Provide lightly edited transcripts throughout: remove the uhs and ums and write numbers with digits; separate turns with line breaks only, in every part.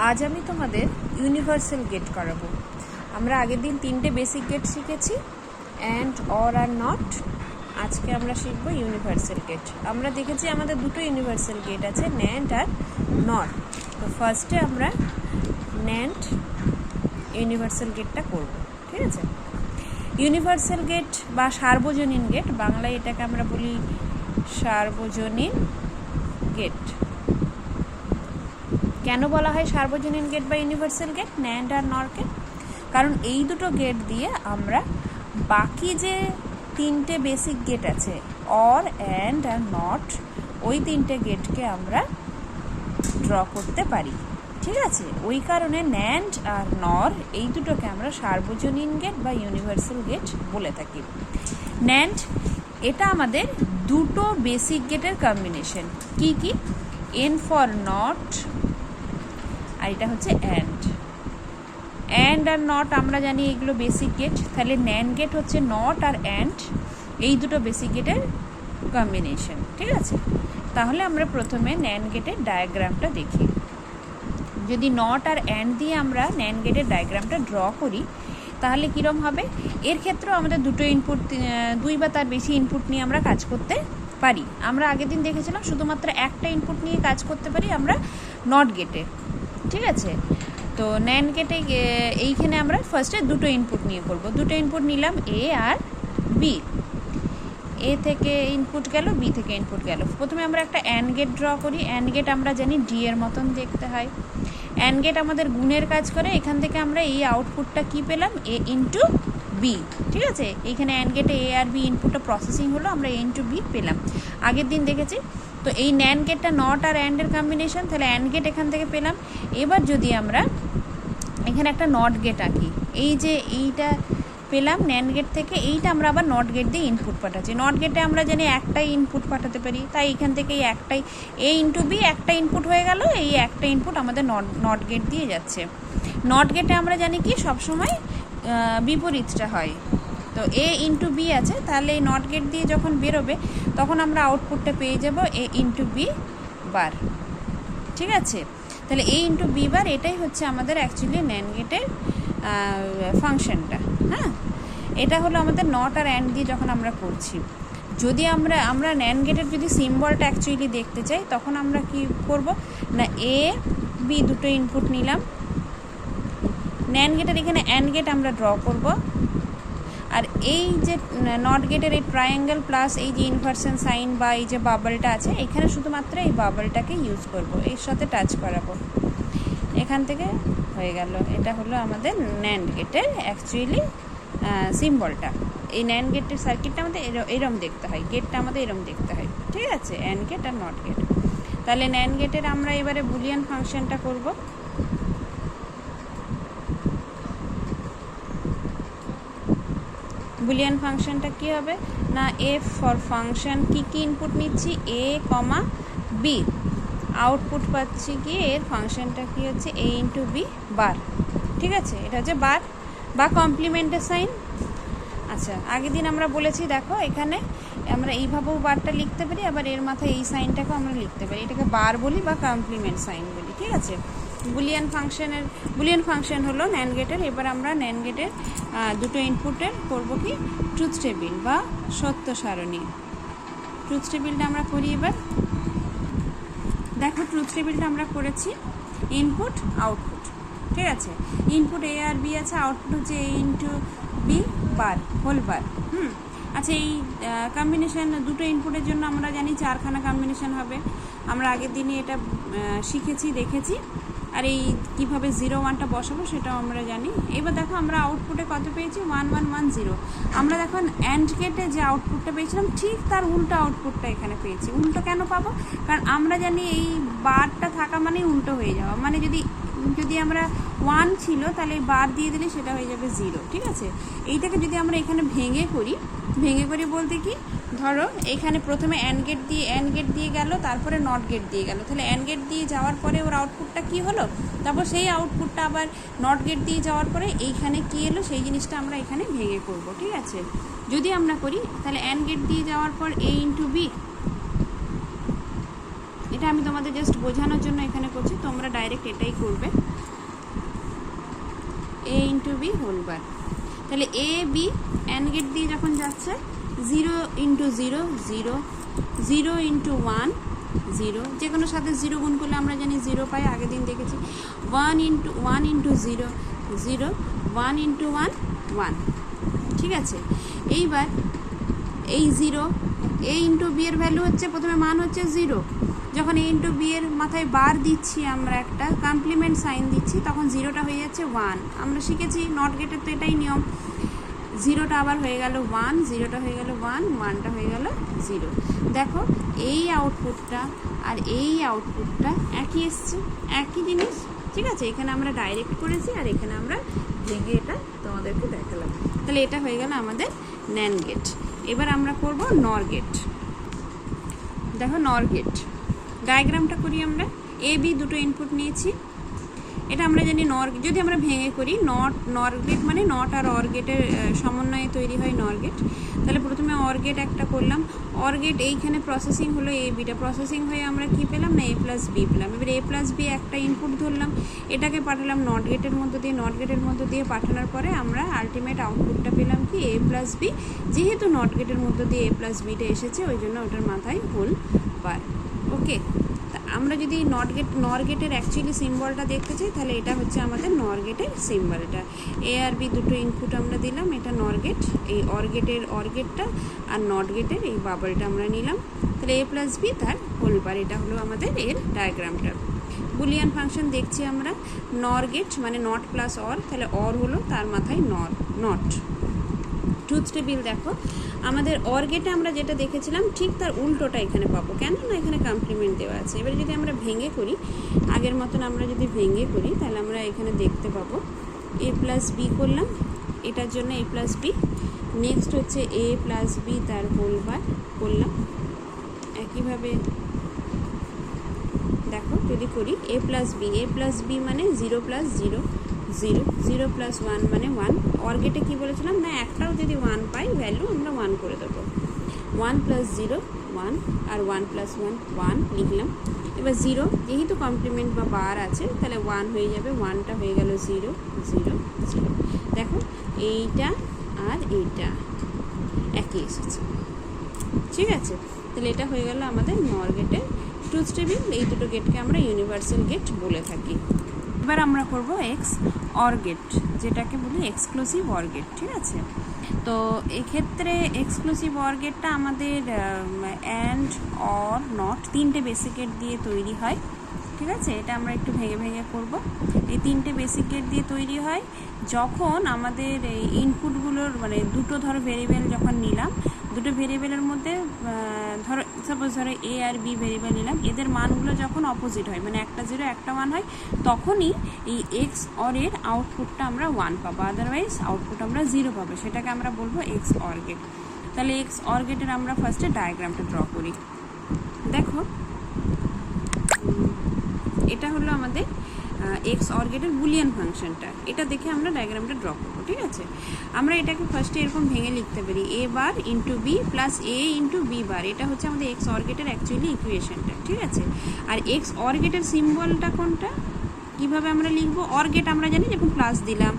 আজ আমি তোমাদের ইউনিভার্সাল গেট করাবো। আমরা আগের দিন 3টে বেসিক গেট শিখেছি, অ্যান্ড, অর আর নট। আজকে আমরা শিখবো ইউনিভার্সাল গেট। আমরা দেখেছি আমাদের দুটো ইউনিভার্সাল গেট আছে, ন্যান্ড আর নট। তো ফার্স্টে আমরা ন্যান্ড ইউনিভার্সাল গেটটা করব, ঠিক আছে। ইউনিভার্সাল গেট বা সার্বজনীন গেট, বাংলায় এটাকে আমরা বলি সার্বজনীন গেট। কেন বলা হয় সার্বজনীন গেট বা ইউনিভার্সাল গেট, ন্যান্ড আর নরকে? কারণ এই দুটো গেট দিয়ে আমরা বাকি যে 3টে বেসিক গেট আছে, অর, অ্যান্ড আর নট, ওই 3টে গেটকে আমরা ড্র করতে পারি, ঠিক আছে। ওই কারণে ন্যান্ড আর নর এই দুটোকে আমরা সার্বজনীন গেট বা ইউনিভার্সাল গেট বলে থাকি। ন্যান্ড এটা আমাদের দুটো বেসিক গেটের কম্বিনেশন। কি কি? এন ফর নট, আর এটা হচ্ছে অ্যান্ড। অ্যান্ড আর নট আমরা জানি এগুলো বেসিক গেট, তাহলে ন্যান্ড গেট হচ্ছে নট আর অ্যান্ড, এই দুটো বেসিক গেটের কম্বিনেশন, ঠিক আছে। তাহলে আমরা প্রথমে ন্যান্ড গেটের ডায়াগ্রামটা দেখি। যদি নট আর অ্যান্ড দিয়ে আমরা ন্যান্ড গেটের ডায়াগ্রামটা ড্র করি তাহলে কীরকম হবে? এর ক্ষেত্রেও আমাদের দুটো ইনপুট, 2 বা তার বেশি ইনপুট নিয়ে আমরা কাজ করতে পারি। আমরা আগের দিন দেখেছিলাম শুধুমাত্র একটা ইনপুট নিয়ে কাজ করতে পারি আমরা নট গেটে, ঠিক আছে। তো ন্যান্ড গেটে এইখানে আমরা ফার্স্টে দুটো ইনপুট নিয়ে করব। দুটো ইনপুট নিলাম, এ আর বি। এ থেকে ইনপুট গেল, বি থেকে ইনপুট গেল। প্রথমে আমরা একটা অ্যান্ড গেট ড্র করি। অ্যান্ড গেট আমরা জানি ডি এর মতন দেখতে হয়। অ্যান্ড গেট আমাদের গুণের কাজ করে। এখান থেকে আমরা এই আউটপুটটা কি পেলাম? এ ইন্টু বি, ঠিক আছে। এইখানে অ্যান্ড গেটে এ আর বি ইনপুটটা প্রসেসিং হলো, আমরা এ ইন্টু বি পেলাম, আগের দিন দেখেছি। তো এই ন্যান্ড গেটটা নট আর অ্যান্ডের কম্বিনেশন, তাহলে অ্যান্ড গেট এখান থেকে পেলাম। এবার যদি আমরা এখানে একটা নট গেট আঁকি, এই যে এইটা পেলাম ন্যান্ড গেট থেকে, এইটা আমরা আবার নট গেট দিয়ে ইনপুট পাঠাচ্ছি। নট গেটে আমরা জানি একটাই ইনপুট পাঠাতে পারি, তাই এখান থেকে এই একটাই এ ইন্টু বি একটা ইনপুট হয়ে গেল। এই একটা ইনপুট আমাদের নট গেট দিয়ে যাচ্ছে। নট গেটে আমরা জানি কি সবসময় বিপরীতটা হয়। তো এ ইন্টু বি আছে, তাহলে এই নট গেট দিয়ে যখন বেরোবে তখন আমরা আউটপুটটা পেয়ে যাব এ ইন্টু বি বার, ঠিক আছে। তাহলে এ ইন্টু বি বার এটাই হচ্ছে আমাদের অ্যাকচুয়ালি ন্যান্ড গেটের ফাংশনটা। হ্যাঁ, এটা হলো আমাদের নট আর অ্যান্ড দিয়ে যখন আমরা করছি। যদি আমরা ন্যান্ড গেটের যদি সিম্বলটা অ্যাকচুয়ালি দেখতে চাই তখন আমরা কি করব না, এ বি দুটো ইনপুট নিলাম। ন্যান্ড গেটের এখানে অ্যান্ড গেট আমরা ড্র করব, আর এই যে নট গেটের এই ট্রায়াঙ্গেল প্লাস এই যে ইনভার্সন সাইন বা এই যে বাবলটা আছে, এখানে শুধুমাত্র এই বাবলটাকে ইউজ করব, এর সাথে টাচ করাবো। এখান থেকে হয়ে গেল, এটা হলো আমাদের ন্যান্ড গেটের অ্যাকচুয়ালি সিম্বলটা। এই ন্যান্ড গেটের সার্কিটটা আমাদের এরম দেখতে হয়, গেটটা আমাদের এরম দেখতে হয়, ঠিক আছে, অ্যান্ড গেট আর নট গেট। তাহলে ন্যান্ড গেটের আমরা এবারে বুলিয়ান ফাংশনটা করব। বুলিয়ান ফাংশনটা কী হবে না, এফ ফর ফাংশন কী কী ইনপুট নিচ্ছি, এ কমা বি, আউটপুট পাচ্ছি কি এর ফাংশনটা কী হচ্ছে এ ইন্টু বি বার, ঠিক আছে। এটা হচ্ছে বার বা কমপ্লিমেন্টের সাইন। আচ্ছা, আগের দিন আমরা বলেছি, দেখো এখানে আমরা এইভাবেও বারটা লিখতে পারি, আবার এর মাথায় এই সাইনটাকেও আমরা লিখতে পারি, এটাকে বার বলি বা কমপ্লিমেন্ট সাইন বলি, ঠিক আছে। বুলিয়ান ফাংশন হলো ন্যান্ড গেটের। এবার আমরা ন্যান্ড গেটের দুটো ইনপুটের করব কি ট্রুথ টেবিল বা সত্য সারণী। ট্রুথ টেবিলটা আমরা করি এবার। দেখো ট্রুথ টেবিলটা আমরা করেছি, ইনপুট আউটপুট, ঠিক আছে। ইনপুট এ আর বি আছে, আউটপুট হচ্ছে A into B bar, whole bar. আচ্ছা, এই কম্বিনেশান দুটো ইনপুটের জন্য আমরা জানি 4খানা কম্বিনেশান হবে। আমরা আগের দিনে এটা শিখেছি, দেখেছি। আর এই কীভাবে 0 1টা বসাবো সেটাও আমরা জানি। এবার দেখো আমরা আউটপুটে কত পেয়েছি, 1 1 1 0। আমরা দেখো অ্যান্ড গেটে যে আউটপুটটা পেয়েছিলাম ঠিক তার উল্টো আউটপুটটা এখানে পেয়েছি। উল্টো কেন পাবো? কারণ আমরা জানি এই বারটা থাকা মানেই উল্টো হয়ে যাওয়া, মানে যদি আমরা 1 ছিল তাহলে এই বার দিয়ে দিলে সেটা হয়ে যাবে 0, ঠিক আছে। এইটাকে যদি আমরা এখানে ভেঙে করি বলতে কি, ধরো এখানে প্রথমে অ্যান্ড গেট দিয়ে গেল, তারপরে নট গেট দিয়ে গেল, তাহলে অ্যান্ড গেট দিয়ে যাওয়ার পরে ওর আউটপুটটা কী হলো, তারপর সেই আউটপুটটা আবার নট গেট দিয়ে যাওয়ার পরে এইখানে কী এলো সেই জিনিসটা আমরা এখানে ভেঙে করব, ঠিক আছে। যদি আমরা করি তাহলে অ্যান্ড গেট দিয়ে যাওয়ার পর এ ইন্টু বি, এটা আমি তোমাদের জাস্ট বোঝানোর জন্য এখানে করছি, তোমরা ডাইরেক্ট এটাই করবে, a into B whole bar. তাহলে এ বি অ্যান্ড গেট দিয়ে যখন যাচ্ছে 0 ইন্টু 0 0, 0 ইন্টু 1 0, যে কোনো সাথে 0 গুণ করলে আমরা জানি 0 পাই, আগের দিন দেখেছি। 1 ইন্টু 0 0, 1 ইন্টু 1 1, ঠিক আছে। এইবার এই 0 a ইন্টু বি এর ভ্যালু হচ্ছে, প্রথমে মান হচ্ছে 0, যখন a ইন্টু বি এর মাথায় বার দিচ্ছি আমরা একটা কমপ্লিমেন্ট সাইন দিচ্ছি, তখন 0টা হয়ে যাচ্ছে 1। আমরা শিখেছি নট গেটের তো এটাই নিয়ম, 0টা আবার হয়ে গেল 1, 0টা হয়ে গেল 1, 1টা হয়ে গেল 0। দেখো এই আউটপুটটা আর এই আউটপুটটা একই এসছে, একই জিনিস, ঠিক আছে। এখানে আমরা ডাইরেক্ট করেছি আর এখানে আমরা ভেঙে এটা তোমাদেরকে দেখালাম। তাহলে এটা হয়ে গেল আমাদের ন্যান্ড গেট। এবার আমরা করব নর গেট। দেখো নর গেট ডায়াগ্রামটা করি আমরা। এ বি দুটো ইনপুট নিয়েছি, এটা আমরা জানি নর, যদি আমরা ভেঙে করি নর গেট মানে নট আর অর গেটের সমন্বয়ে তৈরি হয় নর গেট। তাহলে প্রথমে অর গেট একটা করলাম, অর গেট এইখানে প্রসেসিং হলো এ বিটা, প্রসেসিং হয়ে আমরা কি পেলাম না এ প্লাস বি পেলাম। এবার এ প্লাস বি একটা ইনপুট ধরলাম, এটাকে পাঠালাম নট গেটের মধ্যে দিয়ে, নট গেটের মধ্যে দিয়ে পাঠানোর পরে আমরা আলটিমেট আউটপুটটা পেলাম কি এ প্লাস বি। যেহেতু নট গেটের মধ্যে দিয়ে এ প্লাস বিটা এসেছে ওই জন্য ওটার মাথায় হোল বার। ওকে, আমরা যদি নর গেটের অ্যাকচুয়ালি সিম্বলটা দেখতে চাই তাহলে এটা হচ্ছে আমাদের নর গেটের সিম্বল। এটা এ আর বি দুটো ইনপুট আমরা দিলাম, এটা নর গেট, এই অর গেটটা আর নট গেটের এই বাবলটা আমরা নিলাম। তাহলে এ প্লাস বি তার হোল বার, এটা হলো আমাদের এর ডায়াগ্রামটা। বুলিয়ান ফাংশন দেখছি আমরা, নর গেট মানে নট প্লাস অর, তাহলে অর হলো তার মাথায় নট। ট্রুথ টেবিল দেখো, আমাদের অর গেটে আমরা যেটা দেখেছিলাম ঠিক তার উল্টোটা এখানে পাবো, কেন না এখানে কমপ্লিমেন্ট দেওয়া আছে। এবারে যদি আমরা ভেঙে করি, আগের মতন আমরা যদি ভেঙে করি তাহলে আমরা এখানে দেখতে পাবো এ প্লাস বি করলাম, এটার জন্য এ প্লাস বি, নেক্সট হচ্ছে এ প্লাস বি তার হোল বার করলাম। একইভাবে দেখো যদি করি এ প্লাস বি মানে 0 প্লাস 0 0, 0 প্লাস 1 মানে 1। অর গেটে কী বলেছিলাম না একটাও যদি 1 পাই ভ্যালু আমরা 1 করে দেবো। 1 প্লাস 0 1 আর 1 প্লাস 1 1 লিখলাম। এবার 0 যেহেতু কমপ্লিমেন্ট বা বার আছে তাহলে 1 হয়ে যাবে, 1টা হয়ে গেল 0 0 0। দেখো এইটা আর এইটা একই এসেছে, ঠিক আছে। তাহলে এটা হয়ে গেল আমাদের নর গেটের ট্রুথ টেবিল। এই দুটো গেটকে আমরা ইউনিভার্সাল গেট বলে থাকি। এবার আমরা করব এক্স অর গেট, যেটাকে বলি এক্সক্লুসিভ অর গেট, ঠিক আছে। তো এক্ষেত্রে এক্সক্লুসিভ অর গেটটা আমাদের অ্যান্ড অর নট তিনটে বেসিক গেট দিয়ে তৈরি হয়, ঠিক আছে। এটা আমরা একটু ভেঙে ভেঙে করব। এই তিনটে বেসিক গেট দিয়ে তৈরি হয় যখন আমাদের এই ইনপুটগুলোর মানে দুটো ধরো ভেরিয়েবল যখন নিলাম, দুটো ভেরিয়েবলের মধ্যে ধরো সাপোজ ধরো এ আর বি ভেরিয়েবল নিলাম, এদের মানগুলো যখন অপোজিট হয় মানে একটা 0 একটা 1 হয়, তখনই এই এক্স অর এর আউটপুটটা আমরা 1 পাবো, আদারওয়াইজ আউটপুট আমরা 0 পাবো। সেটাকে আমরা বলবো এক্স অর গেট। তাহলে এক্স অর গেটের আমরা ফার্স্টে ডায়াগ্রামটা ড্র করি। দেখো এটা হলো আমাদের এক্স অর গেটের বুলিয়ান ফাংশনটা, এটা দেখে আমরা ডায়াগ্রামটা ড্র করবো, ঠিক আছে। আমরা এটাকে ফার্স্টে এরকম ভেঙে লিখতে পারি এ বার ইন্টু বি প্লাস এ ইন্টু বি বার, এটা হচ্ছে আমাদের এক্স অর গেটের অ্যাকচুয়ালি ইকুয়েশনটা, ঠিক আছে। আর এক্স অর গেটের সিম্বলটা কোনটা, কীভাবে আমরা লিখবো, অর গেট আমরা জানি যখন প্লাস দিলাম,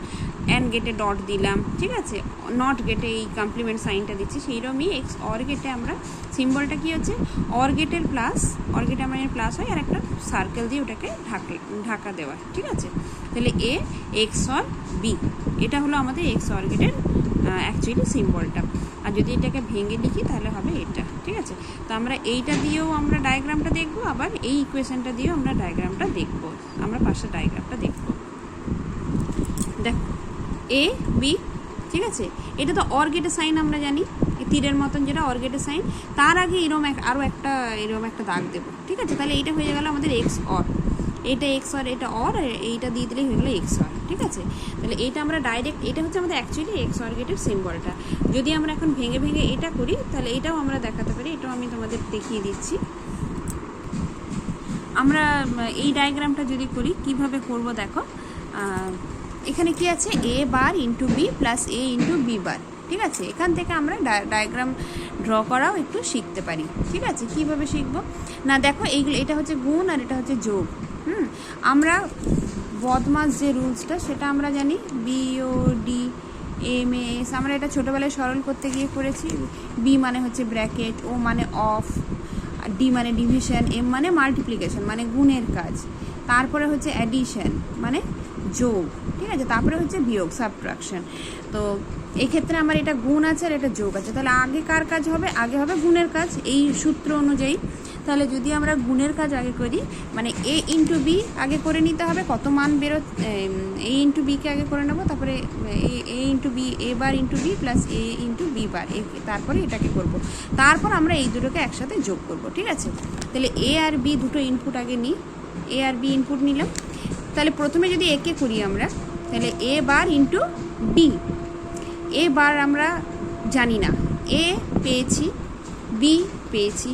অ্যান্ড গেটে ডট দিলাম, ঠিক আছে, নট গেটে এই কমপ্লিমেন্ট সাইনটা দিচ্ছি, সেইরকমই এক্স অর গেটে আমরা সিম্বলটা কী হচ্ছে অর গেটের প্লাস, অর গেটে আমরা প্লাস হয় আর একটা সার্কেল দিয়ে ওটাকে ঢাকা দেওয়া, ঠিক আছে। তাহলে এ এক্স অর বি, এটা হলো আমাদের এক্স অর গেটের অ্যাকচুয়ালি সিম্বলটা। আর যদি এটাকে ভেঙে লিখি তাহলে হবে এটা, ঠিক আছে। তো আমরা এইটা দিয়েও আমরা ডায়াগ্রামটা দেখবো, আবার এই ইকুয়েশনটা দিয়েও আমরা ডায়াগ্রামটা দেখবো, আমরা পাশের ডায়াগ্রামটা দেখবো। দেখো এ বি, ঠিক আছে, এটা তো অর গেটের সাইন আমরা জানি, তীরের মতন যেটা অর গেটের সাইন, তার আগে এরম আরও এরম একটা দাগ দেবো, ঠিক আছে। তাহলে এইটা হয়ে গেল আমাদের এক্স অর, এটা এক্স অর, এটা অর, এইটা দিয়ে দিলেই হয়ে গেলো এক্স অর, ঠিক আছে। তাহলে এইটা আমরা ডাইরেক্ট, এটা হচ্ছে আমাদের অ্যাকচুয়ালি এক্স অর গেটের সিম্বলটা। যদি আমরা এখন ভেঙে ভেঙে এটা করি তাহলে এটাও আমরা দেখাতে পারি, এটাও আমি তোমাদের দেখিয়ে দিচ্ছি। আমরা এই ডায়াগ্রামটা যদি করি কিভাবে করব দেখো, এখানে কি আছে এ বার ইন্টু বি প্লাস এ ইন্টু বি বার, ঠিক আছে, এখান থেকে আমরা ডায়াগ্রাম ড্র করাও একটু শিখতে পারি। ঠিক আছে, কীভাবে শিখবো না, দেখো এইগুলো, এটা হচ্ছে গুণ আর এটা হচ্ছে যোগ। আমরা বদমাস যে রুলসটা সেটা আমরা জানি, BOD MS, আমরা এটা ছোটোবেলায় সরল করতে গিয়ে করেছি। বি মানে হচ্ছে ব্র্যাকেট, ও মানে অফ, ডি মানে ডিভিশন, এম মানে মাল্টিপ্লিকেশন মানে গুণের কাজ, তারপরে হচ্ছে অ্যাডিশন মানে যোগ, ঠিক আছে, তারপরে হচ্ছে বিয়োগ সাবট্রাকশন। তো এই ক্ষেত্রে আমার এটা গুণ আছে আর এটা যোগ আছে, তাহলে আগে কার কাজ হবে, আগে হবে গুণের কাজ এই সূত্র অনুযায়ী। তাহলে যদি আমরা গুণের কাজ আগে করি, মানে A ইন্টু বি আগে করে নিতে হবে, কত মান বেরো, A ইন্টু বিকে আগে করে নেবো, তারপরে A into B, A bar into B plus A into B bar, তারপরে এটাকে করব, তারপর আমরা এই দুটোকে একসাথে যোগ করব। ঠিক আছে, তাহলে A আর B দুটো ইনপুট আগে নিই, A আর B ইনপুট নিলাম। তাহলে প্রথমে যদি একে করি আমরা, তাহলে A bar into B, A bar আমরা জানি না, A পেয়েছি, B পেয়েছি,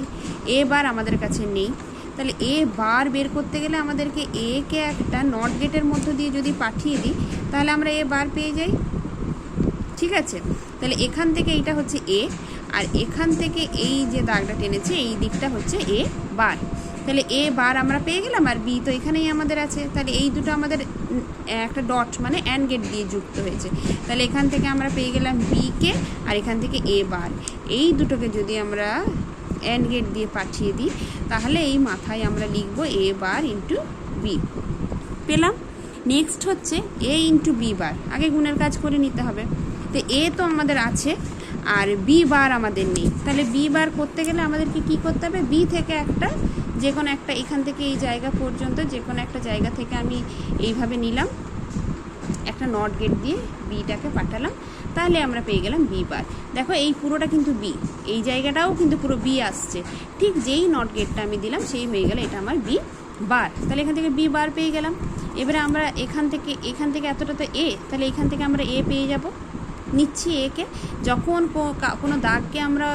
A বার আমাদের কাছে নেই। তাহলে A বার বের করতে গেলে আমাদেরকে A কে একটা নট গেটের মধ্য দিয়ে যদি পাঠিয়ে দিই, তাহলে আমরা A বার পেয়ে যাই। ঠিক আছে, তাহলে এখান থেকে এইটা হচ্ছে A, আর এখান থেকে এই যে দাগটা টেনেছে এই দিকটা হচ্ছে A বার। তাহলে A বার আমরা পেয়ে গেলাম, আর B তো এখানেই আমাদের আছে, তাহলে এই দুটো আমাদের একটা ডট মানে অ্যান্ড গেট দিয়ে যুক্ত হয়েছে। তাহলে এখান থেকে আমরা পেয়ে গেলাম B কে, আর এখান থেকে A বার, এই দুটোকে যদি আমরা অ্যান্ড গেট দিয়ে পাঠিয়ে দিই, তাহলে এই মাথায় আমরা লিখব A বার ইন্টু বি, পেলাম। নেক্সট হচ্ছে A ইন্টু বি বার, আগে গুণের কাজ করে নিতে হবে। তো A তো আমাদের আছে আর B বার আমাদের নেই, তাহলে B বার করতে গেলে আমাদেরকে কী করতে হবে, B থেকে একটা যে কোনো একটা, এখান থেকে এই জায়গা পর্যন্ত যে কোনো একটা জায়গা থেকে আমি এইভাবে নিলাম, একটা নট গেট দিয়ে বিটাকে পাঠালাম, তাহলে আমরা পেয়ে গেলাম বি বার। দেখো এই পুরোটা কিন্তু বি, এই জায়গাটাও কিন্তু পুরো বি আসছে, ঠিক যেই নট গেটটা আমি দিলাম সেই হয়ে গেল এটা আমার বি বার। তাহলে এখান থেকে বি বার পেয়ে গেলাম। এবারে আমরা এখান থেকে এতটা তো এ, তাহলে এখান থেকে আমরা এ পেয়ে যাব, নিচ্ছি একে। যখন কোনো দাগকে আমরা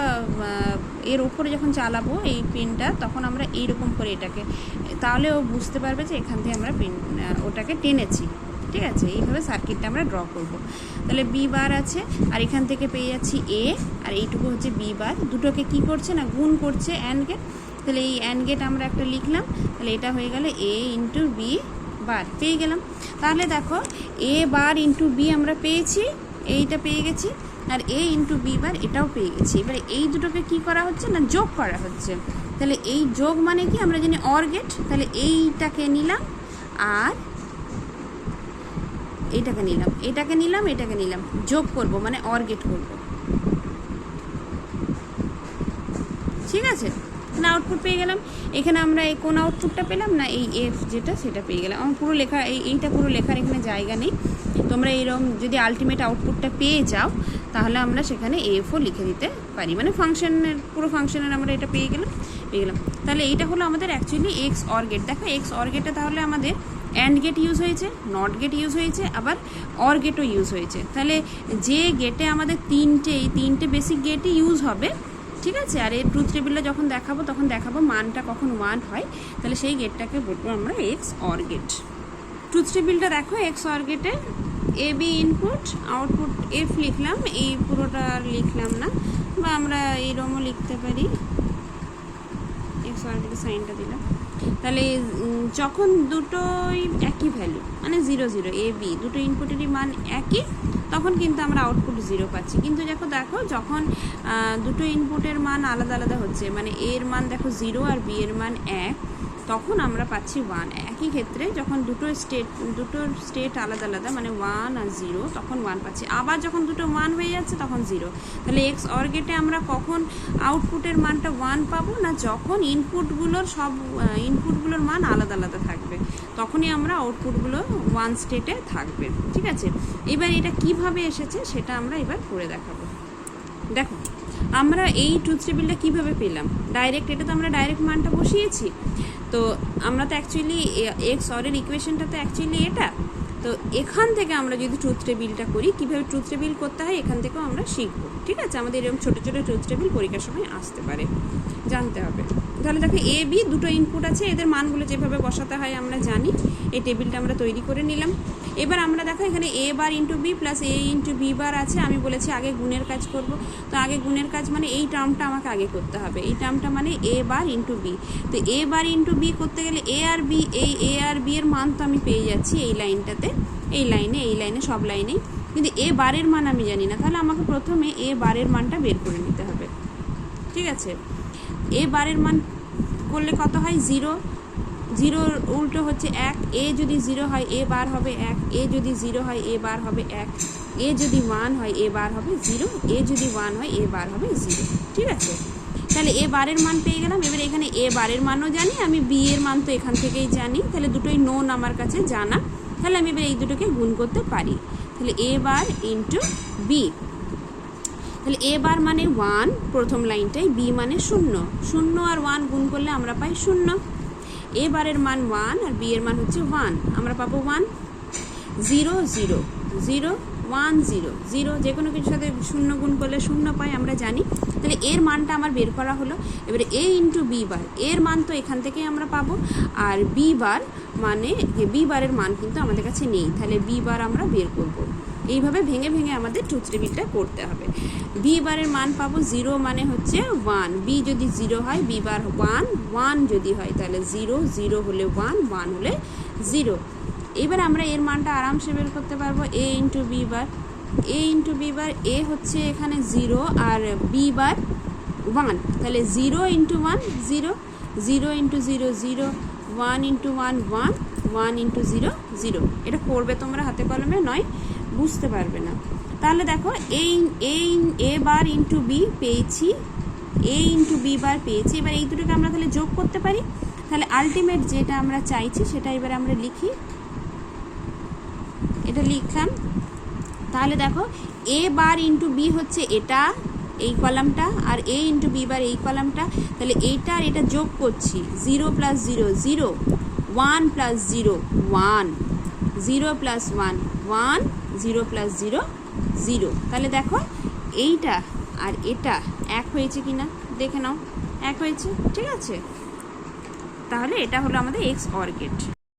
এর উপরে যখন চালাবো এই পেনটা, তখন আমরা এইরকম করে এটাকে, তাহলে ও বুঝতে পারবে যে এখান থেকে আমরা পেন ওটাকে টেনেছি। ঠিক আছে, এইভাবে সার্কিটটা আমরা ড্র করব। তাহলে বি বার আছে, আর এখান থেকে পেয়ে যাচ্ছি এ, আর এইটুকু হচ্ছে বি বার, দুটোকে কি করছে না গুণ করছে অ্যান্ড গেট। তাহলে এই অ্যান্ড গেট আমরা একটা লিখলাম, তাহলে এটা হয়ে গেল এ ইন্টু বি বার, পেয়ে গেলাম। তাহলে দেখো এ বার ইন্টু বি আমরা পেয়েছি, এইটা পেয়ে গেছি, আর এ ইন্টু বি বার এটাও পেয়ে গেছি। এবারে এই দুটোকে কি করা হচ্ছে না যোগ করা হচ্ছে। তাহলে এই যোগ মানে কি আমরা জানি অর গেট, তাহলে এইটাকে নিলাম আর এইটাকে নিলাম, এটাকে নিলাম, এটাকে নিলাম, যোগ করব মানে অর গেট করব। ঠিক আছে, না আউটপুট পেয়ে গেলাম। এখানে আমরা এই কোন আউটপুটটা পেলাম না, এই এফ যেটা সেটা পেয়ে গেলাম। আমার পুরো লেখা এইটা পুরো লেখার এখানে জায়গা নেই, তোমরা এইরকম যদি আলটিমেট আউটপুটটা পেয়ে যাও তাহলে আমরা সেখানে এফও লিখে দিতে পারি, মানে ফাংশনের পুরো ফাংশনের আমরা এটা পেয়ে গেলাম। তাহলে এইটা হলো আমাদের অ্যাকচুয়ালি এক্স অর গেট। দেখো এক্স অর গেটে তাহলে আমাদের অ্যান্ড গেট ইউজ হয়েছে, নট গেট ইউজ হয়েছে, আবার অর গেটও ইউজ হয়েছে। তাহলে যে গেটে আমাদের তিনটে বেসিক গেটই ইউজ হবে, ঠিক আছে, আর এর ট্রুথ টেবিলটা যখন দেখাবো তখন দেখাবো মানটা কখন 1 হয়, তাহলে সেই গেটটাকে বলবো আমরা এক্স অর গেট। ট্রুথ টেবিলটা দেখো, এক্স অর গেটে A B input, output F লিখলাম, এই পুরোটা আর লিখলাম না, বা আমরা এইরকমও লিখতে পারি, এক্স অর গেটে সাইনটা দিলাম। তাহলে যখন দুটোই একই ভ্যালু মানে 0 0 এ বি দুটো ইনপুটেরই মান একই, তখন কিন্তু আমরা আউটপুট 0 পাচ্ছি। কিন্তু দেখো যখন দুটো ইনপুটের মান আলাদা আলাদা হচ্ছে, মানে এর মান দেখো 0 আর বি এর মান 1, তখন আমরা পাচ্ছি 1। একই ক্ষেত্রে যখন দুটোর স্টেট আলাদা আলাদা, মানে 1 আর 0, তখন 1 পাচ্ছি। আবার যখন দুটো 1 হয়ে যাচ্ছে তখন 0। তাহলে এক্স অর গেটে আমরা কখন আউটপুটের মানটা 1 পাবো না, যখন ইনপুটগুলোর মান আলাদা আলাদা থাকবে, তখনই আমরা আউটপুটগুলো 1 স্টেটে থাকবে। ঠিক আছে, এবার এটা কিভাবে এসেছে সেটা আমরা এবার করে দেখাবো। দেখো আমরা এই ট্রুথ টেবিলটা কীভাবে পেলাম, ডাইরেক্ট, এটা তো আমরা ডাইরেক্ট মানটা বসিয়েছি। তো আমরা তো অ্যাকচুয়ালি এক্স অরের ইকুয়েশনটা তো অ্যাকচুয়ালি এটা, তো এখান থেকে আমরা যদি ট্রুথ টেবিলটা করি, কীভাবে ট্রুথ টেবিল করতে হয় এখান থেকেও আমরা শিখবো। ঠিক আছে, আমাদের এরকম ছোটো ছোটো ট্রুথ টেবিল পরীক্ষার সময় আসতে পারে, জানতে হবে।
তাহলে দেখো এ বি দুটো ইনপুট আছে, এদের মানগুলো যেভাবে বসাতে হয় আমরা জানি। এই টেবিলটা আমরা তৈরি করে নিলাম। এবার আমরা দেখো এখানে এ বার ইন্টু বি প্লাস এ ইন্টু বি বার আছে। আমি বলেছি আগে গুণের কাজ করব, তো আগে গুণের কাজ মানে এই টার্মটা আমাকে আগে করতে হবে। এই টার্মটা মানে এ বার ইন্টু বি। তো এ বার ইন্টু বি করতে গেলে এ আর বি, এই এ আর বি এর মান তো আমি পেয়ে যাচ্ছি এই লাইনটাতে, এই লাইনে সব লাইনেই, কিন্তু এ বারের মান আমি জানি না। তাহলে আমাকে প্রথমে এ বারের মানটা বের করে নিতে হবে। ঠিক আছে, এ বারের মান করলে কত হয়? 0, 0 উল্টো হচ্ছে 1। এ যদি 0 হয় এ বার হবে 1, এ যদি 0 হয় এ বার হবে 1, এ যদি 1 হয় এ বার হবে 0, এ যদি 1 হয় এ বার হবে 0। ঠিক আছে, তাহলে এ বারের মান পেয়ে গেলাম। এবার এখানে এ বারের মানও জানি, আমি বি এর মান তো এখান থেকেই জানি, তাহলে দুটোই নোন আমার কাছে জানা। তাহলে আমি এবার এই দুটোকে গুণ করতে পারি। তাহলে এ বার ইন্টু বি, তাহলে এ বার মানে 1 প্রথম লাইনটাই, বি মানে 0, 0 আর 1 গুণ করলে আমরা পাই 0। এ বারের মান 1 আর বি এর মান হচ্ছে 1, আমরা পাবো 1। 0 0 0 1 0 0, যে কোনো কিছুর সাথে 0 গুণ করলে 0 পাই আমরা জানি। তাহলে এর মানটা আমার বের করা হলো। এবারে এ ইন্টু বি বার, এর মান তো এখান থেকেই আমরা পাবো, আর বি বার মানে বি বারের মান কিন্তু আমাদের কাছে নেই, তাহলে বি বার আমরা বের করব। এইভাবে ভেঙে ভেঙে আমাদের ট্রুথ টেবিলটা করতে হবে। বি বারের মান পাবো 0 মানে হচ্ছে 1, বি যদি 0 হয় বি বার 1, 1 যদি হয় তাহলে 0, 0 হলে 1, 1 হলে 0। এবার আমরা এর মানটা আরামসে বের করতে পারবো। এ ইন্টু বি বার, এ ইন্টু বি বার, এ হচ্ছে এখানে 0 আর বি বার 1, তাহলে 0 ইন্টু 1 0, 0 ইন্টু 0 0, 1 ইন্টু 1 1, 1 ইন্টু 0 0। এটা করবে তোমরা হাতে কলমে, নয় বুঝতে পারবে না। তাহলে দেখো এ বার ইন্টু বি পেয়েছি, এ ইন্টু বি বার পেয়েছি। এবার এই দুটোকে আমরা তাহলে যোগ করতে পারি। তাহলে আলটিমেট যেটা আমরা চাইছি সেটা এবার আমরা লিখি, এটা লিখলাম। তাহলে দেখো এ বার ইন্টু বি হচ্ছে এটা, এই কলামটা, আর এ ইন্টু বি বার এই কলামটা। তাহলে এইটা আর এটা যোগ করছি, 0 প্লাস 0 0, 1 প্লাস 0 1, 0 প্লাস 1 1, 0 প্লাস 0 0। তাহলে দেখো এইটা আর এটা এক হয়েছে কিনা দেখে নাও, এক হয়েছে। ঠিক আছে, তাহলে এটা হলো আমাদের এক্স অর গেট।